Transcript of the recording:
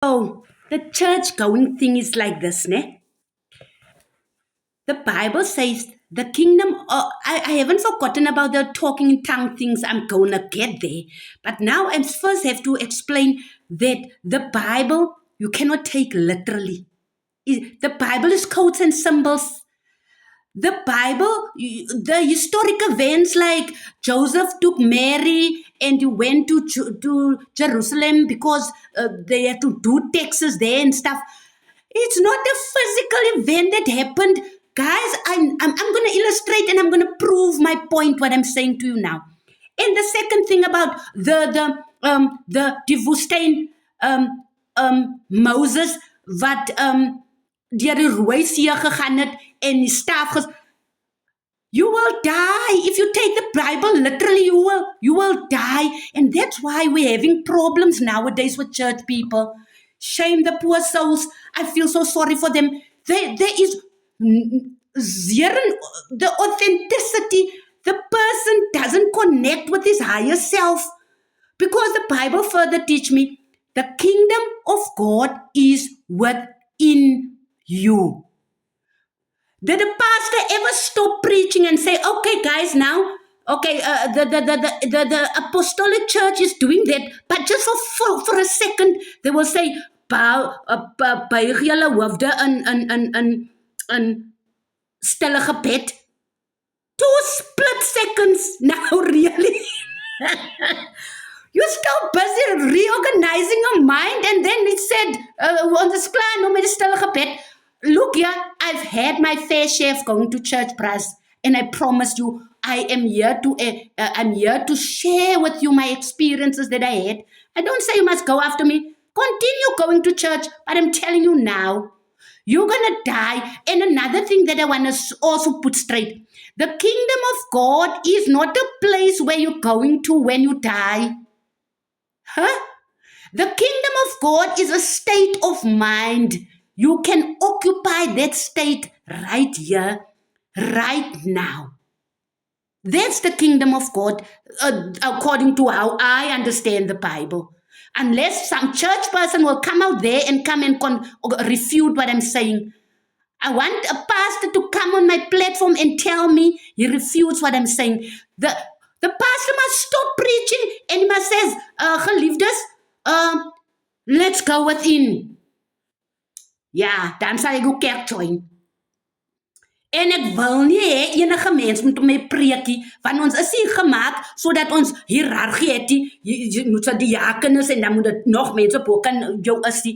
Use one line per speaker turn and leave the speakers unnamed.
So, the church going thing is like this, ne? The Bible says the kingdom, I haven't forgotten about the talking in tongue things. I'm going to get there. But now I first have to explain that the Bible, you cannot take literally. The Bible is codes and symbols. The Bible, the historic events like Joseph took Mary and you went to Jerusalem because they had to do taxes there and stuff. It's not a physical event that happened. Guys, I'm going to illustrate and I'm going to prove my point, what I'm saying to you now. And the second thing about the Woestijn, Moses, wat deur die Rooi See gegaan het en die staaf you will die if you take the Bible literally. You will die, and that's why we're having problems nowadays with church people. Shame the poor souls. I feel so sorry for them. There is zero the authenticity. The person doesn't connect with his higher self, because the Bible further teach me the kingdom of God is within you. Did the pastor ever stop preaching and say, okay, guys, now, okay, the apostolic church is doing that, but just for a second, they will say, buig julle hoofde in stille gebed. 2 split seconds. Now, really? You're still busy reorganizing your mind, and then it said, on this plan, no, met die stille gebed. Look here, I've had my fair share of going to church, Braz, and I promise you, I am here I'm here to share with you my experiences that I had. I don't say you must go after me. Continue going to church, but I'm telling you now, you're gonna die. And another thing that I want to also put straight, the kingdom of God is not a place where you're going to when you die. Huh? The kingdom of God is a state of mind. You can occupy that state right here, right now. That's the kingdom of God, according to how I understand the Bible. Unless some church person will come out there and come and refute what I'm saying. I want a pastor to come on my platform and tell me he refutes what I'm saying. The pastor must stop preaching and he must say, geliefdes, let's go within. Ja, dan sal ek ook kerk join. En ek wil nie hê enige mens moet my preekie, want ons is hier gemaak sodat ons hiërargie het. Jy moet so diakenes en dan moet dit nog mense op kan jou is die.